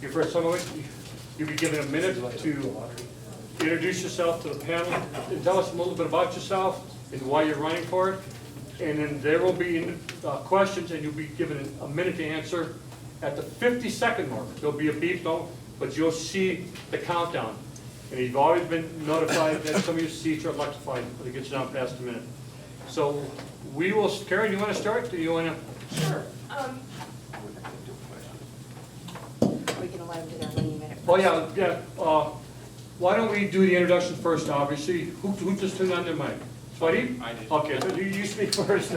Your first time, you'll be given a minute to introduce yourself to the panel and tell us a little bit about yourself and why you're running for it. And then there will be questions, and you'll be given a minute to answer. At the 50-second mark, there'll be a beep, but you'll see the countdown. And you've always been notified that some of your seats are electrified when it gets down past a minute. So we will, Karen, you want to start? Do you want to? Sure. We can let him do that when you minute. Oh, yeah. Why don't we do the introduction first, obviously? Who just turned on their mic? Swadeep? I did. Okay, so you speak first.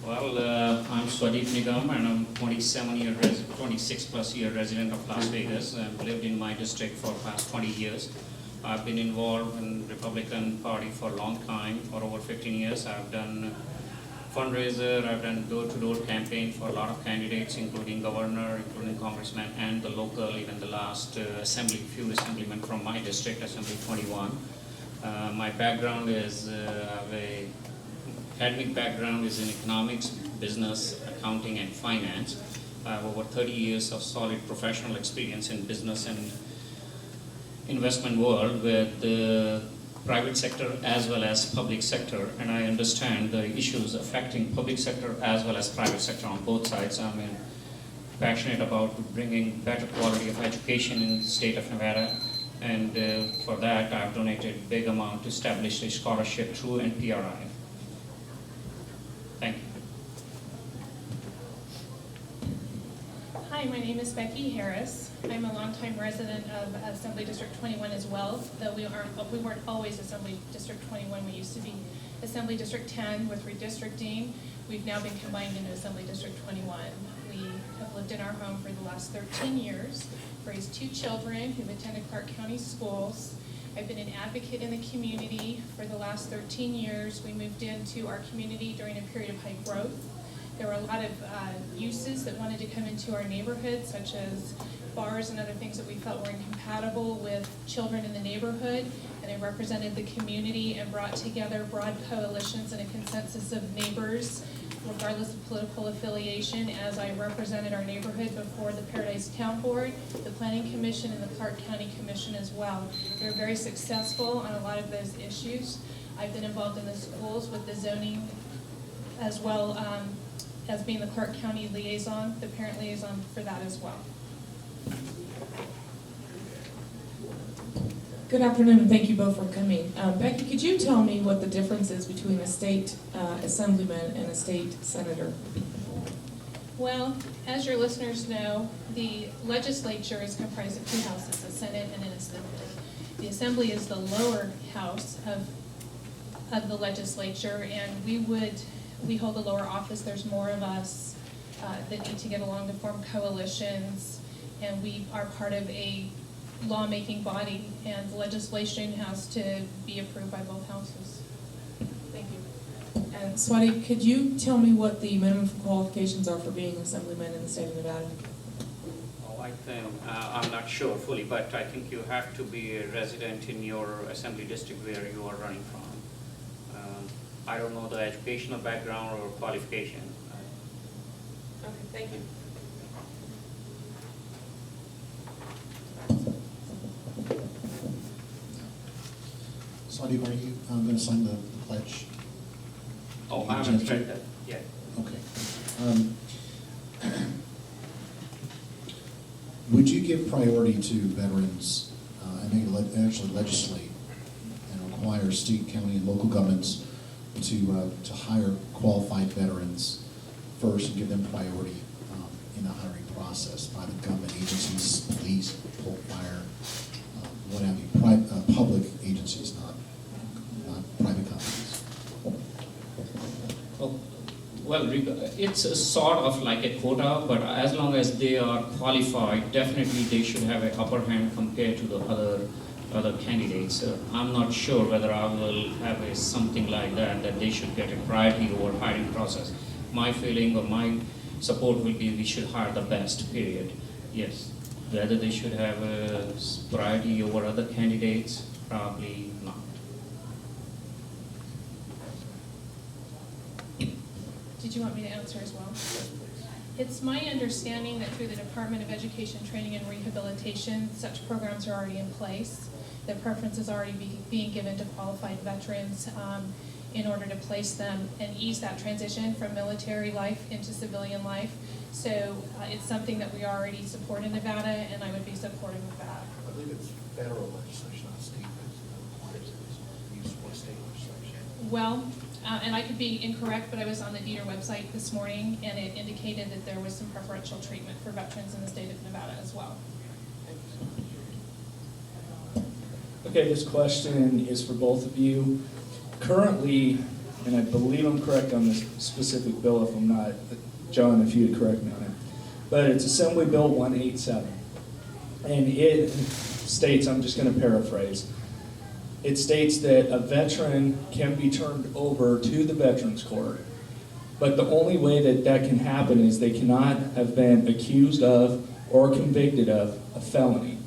Well, I'm Swadeep Nigam, and I'm 26 plus year resident of Las Vegas. I've lived in my district for the past 20 years. I've been involved in Republican Party for a long time, for over 15 years. I've done fundraiser, I've done door-to-door campaign for a lot of candidates, including governor, including congressman, and the local, even the last few assemblymen from my district, Assembly 21. My background is academic background is in economics, business, accounting, and finance. I have over 30 years of solid professional experience in business and investment world with the private sector as well as public sector, and I understand the issues affecting public sector as well as private sector on both sides. I'm passionate about bringing better quality of education in the state of Nevada, and for that I've donated big amount to establish a scholarship through NPRI. Thank you. Hi, my name is Becky Harris. I'm a longtime resident of Assembly District 21 as well, though we weren't always Assembly District 21. We used to be Assembly District 10 with redistricting. We've now been combined into Assembly District 21. We have lived in our home for the last 13 years, raised 2 children who've attended Clark County schools. I've been an advocate in the community for the last 13 years. We moved into our community during a period of high growth. There were a lot of uses that wanted to come into our neighborhood, such as bars and other things that we felt were incompatible with children in the neighborhood. And I represented the community and brought together broad coalitions and a consensus of neighbors, regardless of political affiliation, as I represented our neighborhood before the Paradise Town Board, the Planning Commission, and the Clark County Commission as well. We were very successful on a lot of those issues. I've been involved in the schools with the zoning as well as being the Clark County liaison, the parent liaison for that as well. Good afternoon, and thank you both for coming. Becky, could you tell me what the difference is between a state assemblyman and a state senator? Well, as your listeners know, the legislature is comprised of 2 houses, a Senate and an Assembly. The Assembly is the lower house of the legislature, and we hold the lower office. There's more of us that need to get along to form coalitions, and we are part of a lawmaking body, and the legislation has to be approved by both houses. Thank you. And Swadeep, could you tell me what the minimum qualifications are for being an assemblyman in the state of Nevada? Oh, I think, I'm not sure fully, but I think you have to be a resident in your assembly district where you are running from. I don't know the educational background or qualification. Okay, thank you. Swadeep, are you going to sign the pledge? Oh, I haven't read that yet. Okay. Would you give priority to veterans and maybe actually legislate and require state, county, and local governments to hire qualified veterans first and give them priority in the hiring process by the government agencies, police, fire, what have you, public agencies, not private companies? Well, it's a sort of like a quota, but as long as they are qualified, definitely they should have an upper hand compared to the other candidates. I'm not sure whether I will have something like that they should get a priority over hiring process. My feeling or my support will be we should hire the best, period. Yes. Whether they should have a priority over other candidates, probably not. Did you want me to answer as well? It's my understanding that through the Department of Education, Training, and Rehabilitation, such programs are already in place. The preference is already being given to qualified veterans in order to place them and ease that transition from military life into civilian life. So it's something that we already support in Nevada, and I would be supportive of that. I believe it's federal legislation, not state that requires it. Use for state legislation. Well, and I could be incorrect, but I was on the DETR website this morning, and it indicated that there was some preferential treatment for veterans in the state of Nevada as well. Okay, this question is for both of you. Currently, and I believe I'm correct on this specific bill, if I'm not, John, if you'd correct me on it, but it's Assembly Bill 187. And it states, I'm just going to paraphrase, it states that a veteran can be turned over to the Veterans Court, but the only way that that can happen is they cannot have been accused of or convicted of a felony.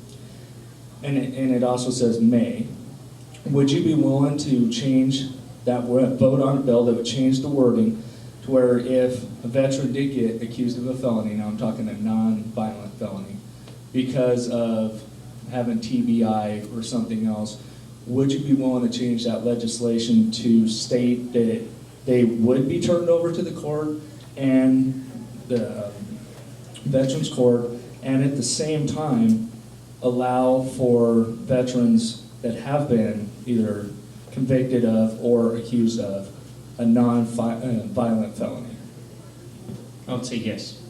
And it also says may. Would you be willing to change that vote on a bill that would change the wording to where if a veteran did get accused of a felony, now I'm talking a non-violent felony, because of having TBI or something else, would you be willing to change that legislation to state that they would be turned over to the court and the Veterans Court, and at the same time allow for veterans that have been either convicted of or accused of a non-violent felony? I would say yes.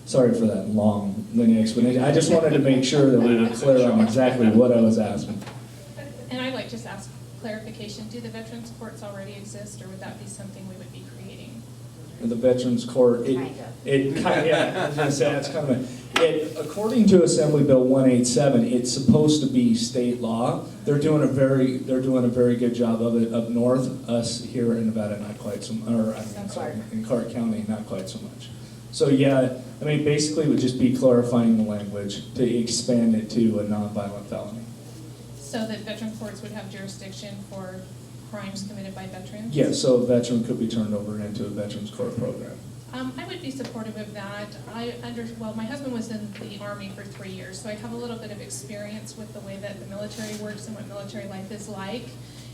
Sorry for that long linear explanation. I just wanted to make sure that we were clear on exactly what I was asking. And I'd like to just ask clarification, do the veterans courts already exist, or would that be something we would be creating? The Veterans Court, Kind of. yeah, I was gonna say, that's kind of according to Assembly Bill 187, it's supposed to be state law. They're doing a very good job of it up north. Us here in Nevada, not quite so, in Clark County, not quite so much. So yeah, I mean, basically it would just be clarifying the language to expand it to a non-violent felony. So that veteran courts would have jurisdiction for crimes committed by veterans? Yeah, so a veteran could be turned over into a Veterans Court program. I would be supportive of that. Well, my husband was in the Army for 3 years, so I have a little bit of experience with the way that the military works and what military life is like.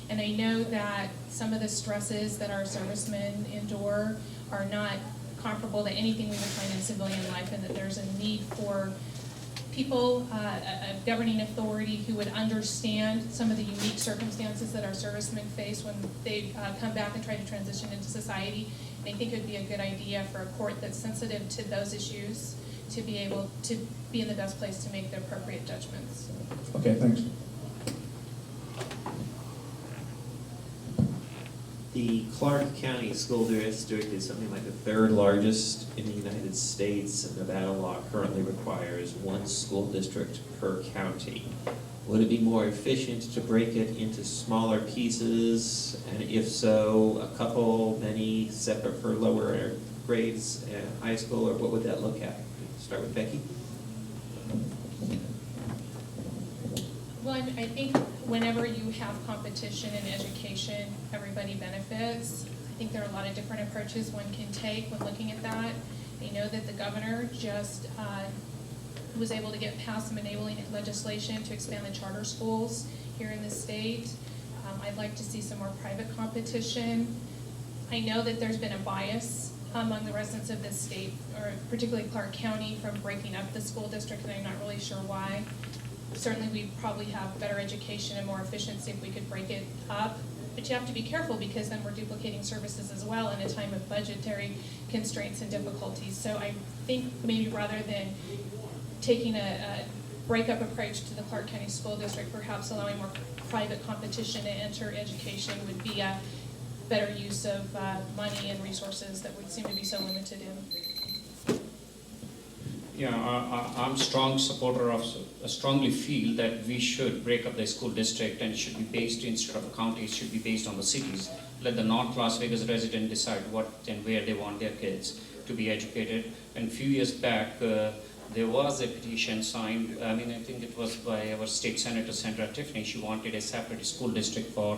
And I know that some of the stresses that our servicemen endure are not comparable to anything we would find in civilian life, and that there's a need for people, a governing authority who would understand some of the unique circumstances that our servicemen face when they come back and try to transition into society. And I think it would be a good idea for a court that's sensitive to those issues to be able to be in the best place to make the appropriate judgments. Okay, thanks. The Clark County School District is something like the third largest in the United States, and Nevada law currently requires one school district per county. Would it be more efficient to break it into smaller pieces, and if so, a couple, many, separate for lower grades at high school, or what would that look at? Start with Becky. Well, I think whenever you have competition in education, everybody benefits. I think there are a lot of different approaches one can take when looking at that. I know that the governor just was able to get past some enabling legislation to expand the charter schools here in the state. I'd like to see some more private competition. I know that there's been a bias among the residents of this state, or particularly Clark County, from breaking up the school district, and I'm not really sure why. Certainly we'd probably have better education and more efficiency if we could break it up. But you have to be careful, because then we're duplicating services as well in a time of budgetary constraints and difficulties. So I think maybe rather than taking a breakup approach to the Clark County School District, perhaps allowing more private competition to enter education would be a better use of money and resources that would seem to be so limited in. Yeah, I'm a strong supporter of, strongly feel that we should break up the school district, and it should be based, instead of a county, it should be based on the cities. Let the North Las Vegas resident decide what and where they want their kids to be educated. And a few years back, there was a petition signed, I think it was by our state senator, Sandra Tiffany. She wanted a separate school district for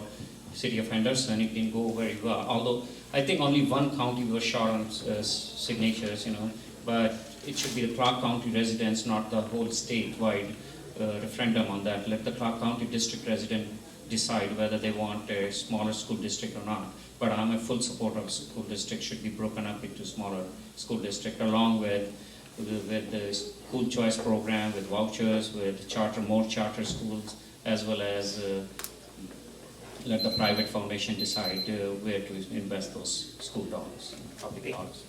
city of Henderson, it didn't go very well. Although I think only one county was short on signatures, but it should be the Clark County residents, not the whole statewide referendum on that. Let the Clark County district resident decide whether they want a smaller school district or not. But I'm a full supporter of school districts should be broken up into smaller school districts, along with the school choice program, with vouchers, with more charter schools, as well as let the private foundation decide where to invest those school dollars, public dollars.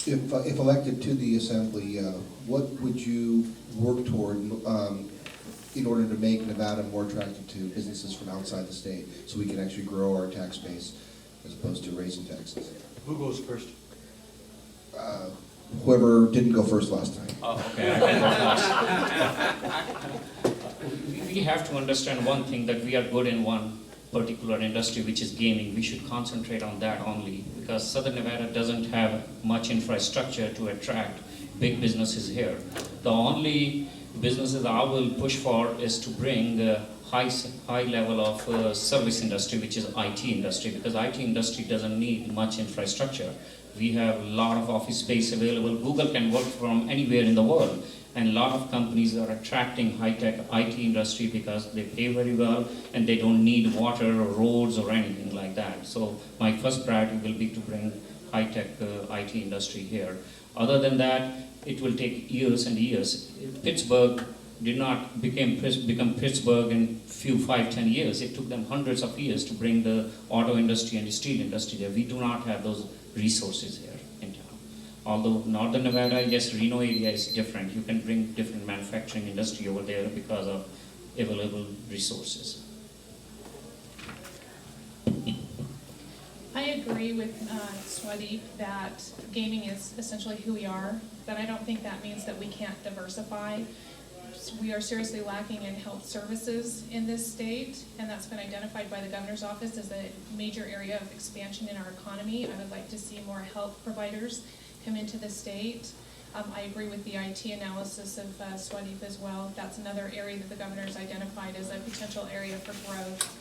If elected to the assembly, what would you work toward in order to make Nevada more attractive to businesses from outside the state, so we can actually grow our tax base as opposed to raising taxes? Who goes first? Whoever didn't go first last time. Oh, okay. We have to understand one thing, that we are good in one particular industry, which is gaming. We should concentrate on that only, because Southern Nevada doesn't have much infrastructure to attract big businesses here. The only businesses I will push for is to bring the high level of service industry, which is IT industry, because IT industry doesn't need much infrastructure. We have a lot of office space available. Google can work from anywhere in the world, and a lot of companies are attracting high-tech IT industry because they pay very well and they don't need water or roads or anything like that. So my first priority will be to bring high-tech IT industry here. Other than that, it will take years and years. Pittsburgh did not become Pittsburgh in 5-10 years. It took them hundreds of years to bring the auto industry and the steel industry there. We do not have those resources here in town. Although Northern Nevada, yes, Reno area is different. You can bring different manufacturing industry over there because of available resources. I agree with Swadeep that gaming is essentially who we are, but I don't think that means that we can't diversify. We are seriously lacking in health services in this state, and that's been identified by the governor's office as a major area of expansion in our economy. I would like to see more health providers come into the state. I agree with the IT analysis of Swadeep as well. That's another area that the governor's identified as a potential area for growth.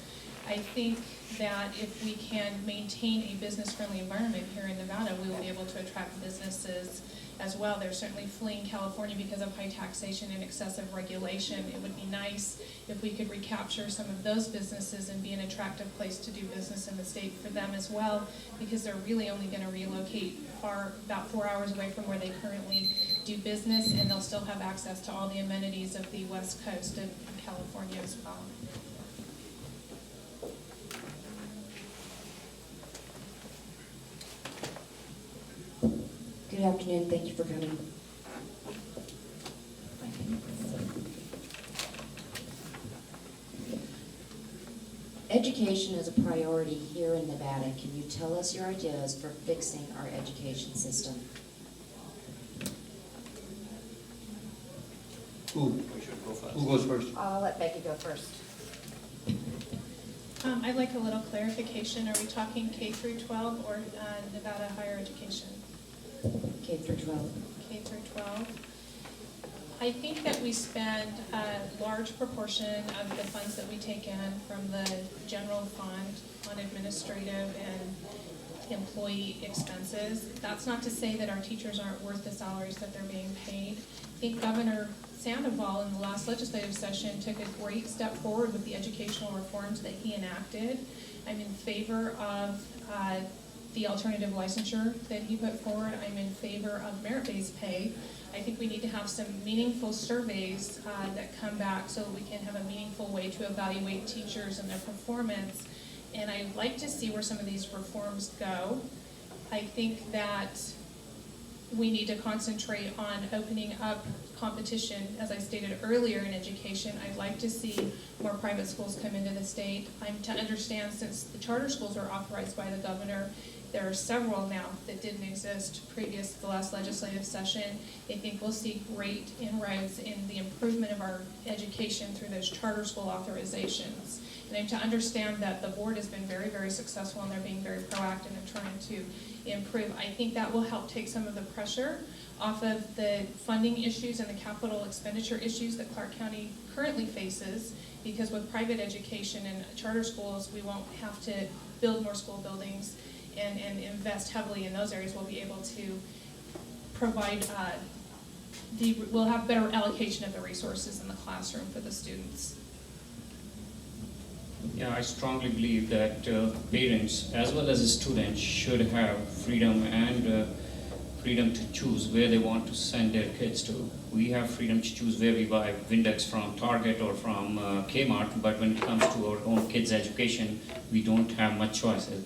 I think that if we can maintain a business-friendly environment here in Nevada, we will be able to attract businesses as well. They're certainly fleeing California because of high taxation and excessive regulation. It would be nice if we could recapture some of those businesses and be an attractive place to do business in the state for them as well, because they're really only going to relocate about 4 hours away from where they currently do business, and they'll still have access to all the amenities of the West Coast of California as well. Good afternoon, thank you for coming. Education is a priority here in Nevada. Can you tell us your ideas for fixing our education system? Who goes first? I'll let Becky go first. I'd like a little clarification. Are we talking K through 12 or Nevada higher education? K through 12. K through 12. I think that we spend a large proportion of the funds that we take in from the general fund on administrative and employee expenses. That's not to say that our teachers aren't worth the salaries that they're being paid. I think Governor Sandoval in the last legislative session took a great step forward with the educational reforms that he enacted. I'm in favor of the alternative licensure that he put forward. I'm in favor of merit-based pay. I think we need to have some meaningful surveys that come back so that we can have a meaningful way to evaluate teachers and their performance. And I'd like to see where some of these reforms go. I think that we need to concentrate on opening up competition, as I stated earlier in education. I'd like to see more private schools come into the state. I'm to understand, since the charter schools are authorized by the governor, there are several now that didn't exist previous to the last legislative session. I think we'll see great inroads in the improvement of our education through those charter school authorizations. and to understand that the board has been very, very successful and they're being very proactive in trying to improve. I think that will help take some of the pressure off of the funding issues and the capital expenditure issues that Clark County currently faces, because with private education and charter schools, we won't have to build more school buildings and invest heavily in those areas. We'll be able to provide, we'll have better allocation of the resources in the classroom for the students. Yeah, I strongly believe that parents as well as students should have freedom and freedom to choose where they want to send their kids to. We have freedom to choose where we buy Windex from Target or from Kmart, but when it comes to our own kids' education, we don't have much choices.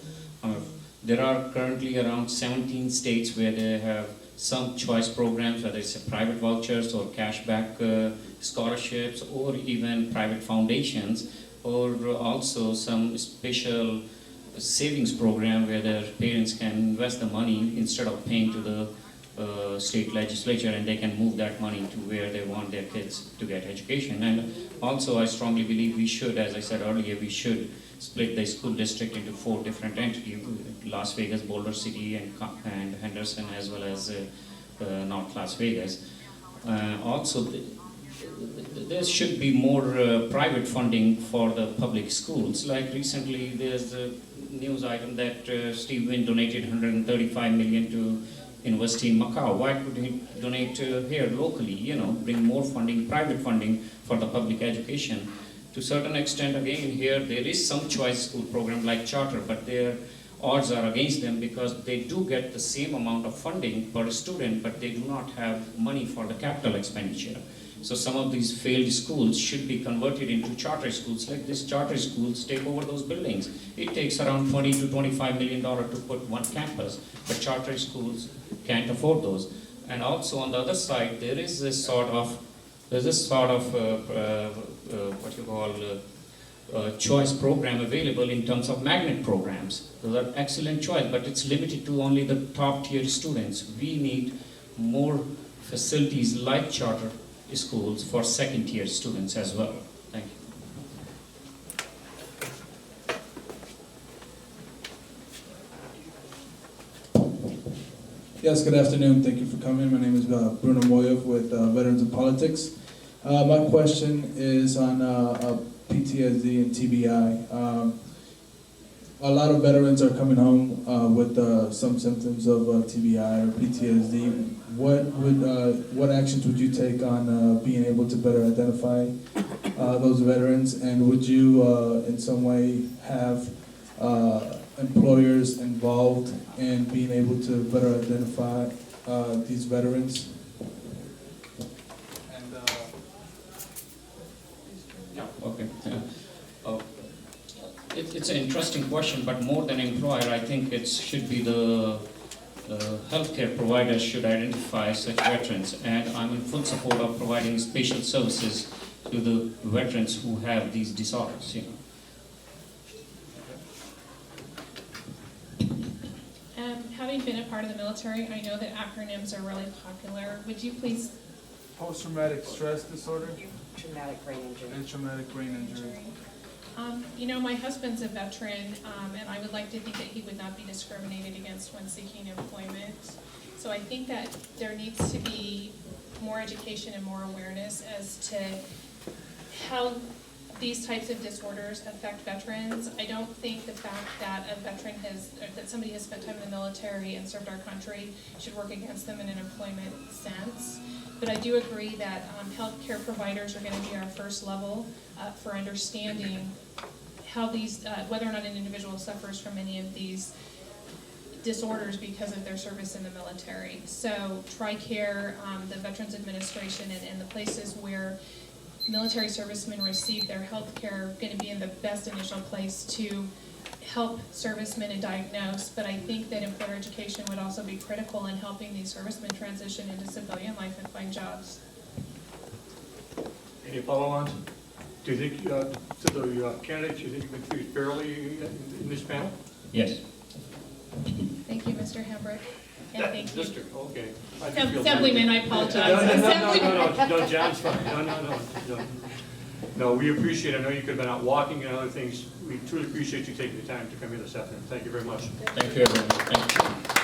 There are currently around 17 states where they have some choice programs, whether it's a private vouchers or cashback scholarships or even private foundations, or also some special savings program where their parents can invest the money instead of paying to the state legislature, and they can move that money to where they want their kids to get education. And also I strongly believe we should, as I said earlier, we should split the school district into 4 different entities: Las Vegas, Boulder City, and Henderson, as well as North Las Vegas. Also, there should be more private funding for the public schools. Like recently, there's a news item that Steve Wynn donated $135 million to University in Macau. Why could he donate here locally? You know, bring more funding, private funding for the public education. To a certain extent, again, here there is some choice school program like charter, but their odds are against them because they do get the same amount of funding per student, but they do not have money for the capital expenditure. So some of these failed schools should be converted into charter schools. Like this, charter schools take over those buildings. It takes around $20 to $25 million to put one campus, but charter schools can't afford those. And also on the other side, there is this sort of what you call choice program available in terms of magnet programs. Those are excellent choice, but it's limited to only the top tier students. We need more facilities like charter schools for second tier students as well. Thank you. Yes, good afternoon. Thank you for coming. My name is Bruno Moyev with Veterans in Politics. My question is on PTSD and TBI. A lot of veterans are coming home with some symptoms of TBI or PTSD. What actions would you take on being able to better identify those veterans, and would you in some way have employers involved in being able to better identify these veterans? Okay. It's an interesting question, but more than employer, I think it should be the healthcare providers should identify such veterans, and I'm in full support of providing special services to the veterans who have these disorders. You know. Having been a part of the military, I know that acronyms are really popular. Would you please? Post-traumatic stress disorder Traumatic brain injury. and traumatic brain injury. You know, my husband's a veteran, and I would like to think that he would not be discriminated against when seeking employment. So I think that there needs to be more education and more awareness as to how these types of disorders affect veterans. I don't think the fact that a veteran that somebody has spent time in the military and served our country should work against them in an employment sense. But I do agree that healthcare providers are going to be our first level for understanding how these, whether or not an individual suffers from any of these disorders because of their service in the military. So TRICARE, the Veterans Administration, and the places where military servicemen receive their health care are going to be in the best initial place to help servicemen and diagnose, but I think that employer education would also be critical in helping these servicemen transition into civilian life and find jobs. Any follow-ons? Do you think, to the candidates, you think you've been treated fairly in this panel? Yes. Thank you, Mr. Hambrick, and thank you. District, okay. I just feel Assemblyman, I bad. apologize. No, John's fine. No. No, we appreciate, I know you could have been out walking and other things. We truly appreciate you taking the time to come here this afternoon. Thank you very much. Thank you, everyone. Thank you.